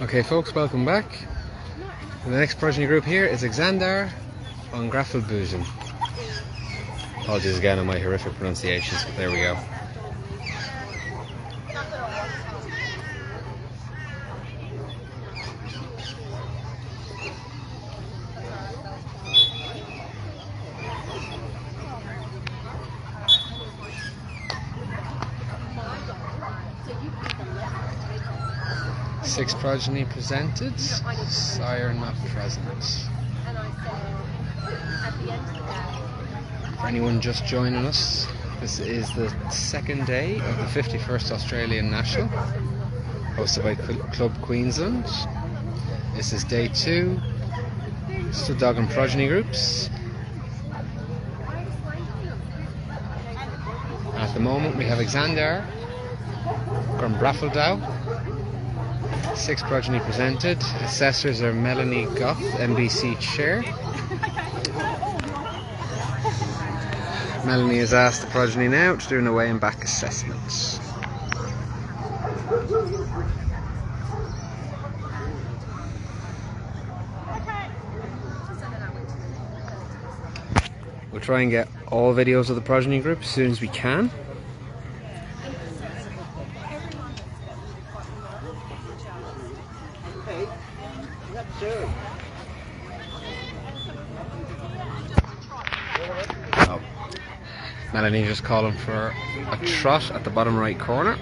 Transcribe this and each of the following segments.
Okay folks, welcome back. The next progeny group here is Xander on Grabfeldgau. Apologies again on my horrific pronunciations, but there we go. Six progeny presented, sire not present. For anyone just joining us, this is the second day of the 51st Australian National, hosted by Club Queensland. This is day 2, stud dog and progeny groups. At the moment we have Xander from Grabfeldgau. 6 progeny presented. Assessors are Melanie Goff, MBC Chair. Melanie has asked the progeny now to do an away and back assessment. We'll try and get all videos of the progeny group as soon as we can. Oh. Melanie just calling for a trot at the bottom right corner.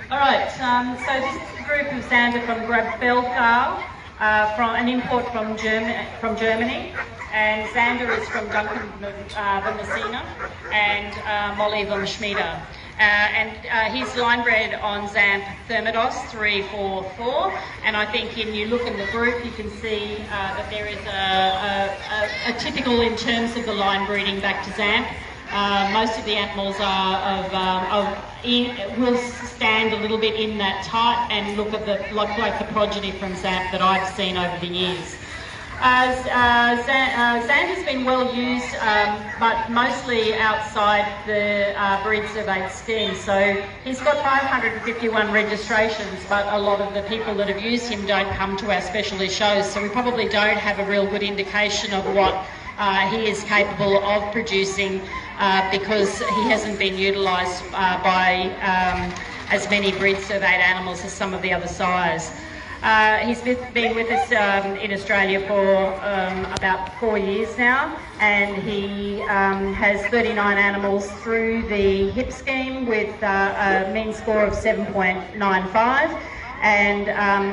Alright, so this is the group of Xander from Grabfeldgau, from an import from Germany, and Xander is from Duncan van Messina and Molly van Schmieder. He's line bred on Zamp Thermodos 344, and I think when you look in the group you can see that there is a typical in terms of the line breeding back to Zamp. Most of the animals will stand a little bit in that type and look at like the progeny from Zamp that I've seen over the years. Xander's been well used, but mostly outside the breed surveyed scheme. So he's got 551 registrations, but a lot of the people that have used him don't come to our specialist shows. So we probably don't have a real good indication of what he is capable of producing because he hasn't been utilised by as many breed surveyed animals as some of the other sires. He's been with us in Australia for about 4 years now, and he has 39 animals through the HIP scheme with a mean score of 7.95, and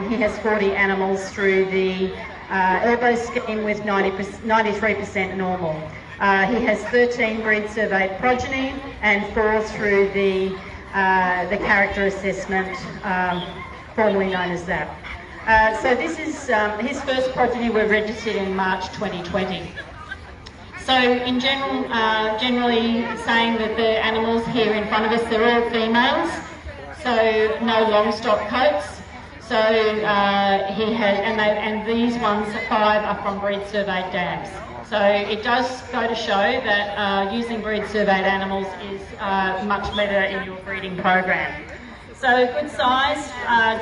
he has 40 animals through the elbow scheme with 93% normal. He has 13 breed surveyed progeny and 4 through the character assessment, formerly known as ZAP. So this is his first progeny were registered in March 2020. So in general, generally saying that the animals here in front of us, they're all females, so no long stock coats. So he has, and these ones, 5 are from breed surveyed dams. So it does go to show that using breed surveyed animals is much better in your breeding program. So good size,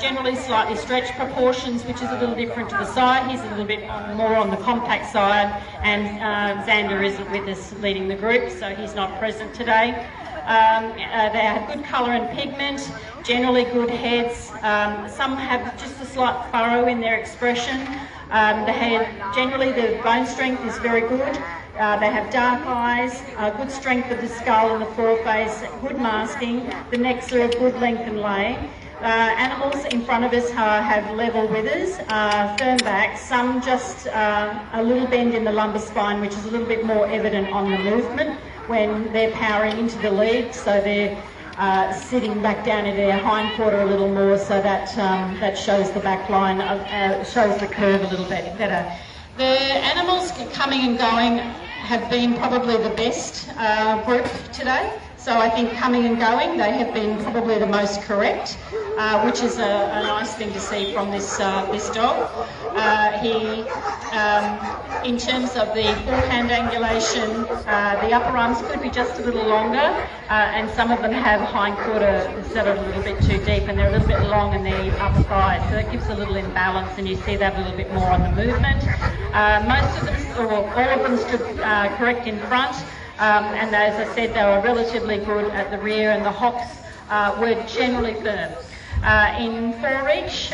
generally slightly stretched proportions, which is a little different to the side. He's a little bit more on the compact side, and Xander isn't with us leading the group, so he's not present today. They have good colour and pigment, generally good heads. Some have just a slight furrow in their expression. Generally the bone strength is very good. They have dark eyes, good strength of the skull and the foreface, good masking. The necks are of good length and lay. Animals in front of us have level withers, firm backs, some just a little bend in the lumbar spine, which is a little bit more evident on the movement when they're powering into the lead, so they're sitting back down in their hind quarter a little more, so that shows the back line, shows the curve a little bit better. The animals coming and going have been probably the best group today. So I think coming and going, they have been probably the most correct, which is a nice thing to see from this dog. In terms of the forehand angulation, the upper arms could be just a little longer, and some of them have hind quarters that are a little bit too deep, and they're a little bit long in the upper thighs, so that gives a little imbalance, and you see that a little bit more on the movement. Most of them, or all of them, stood correct in front. And as I said, they were relatively good at the rear, and the hocks were generally firm. In forereach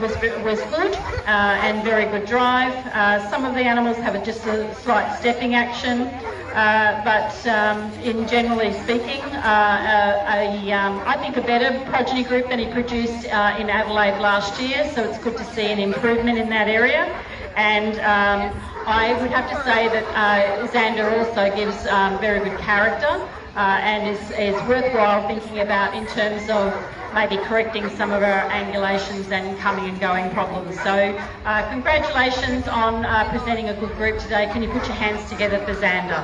was good and very good drive. Some of the animals have just a slight stepping action, but in generally speaking, I think a better progeny group than he produced in Adelaide last year, so it's good to see an improvement in that area. And I would have to say that Xander also gives very good character and is worthwhile thinking about in terms of maybe correcting some of our angulations and coming and going problems. So congratulations on presenting a good group today. Can you put your hands together for Xander?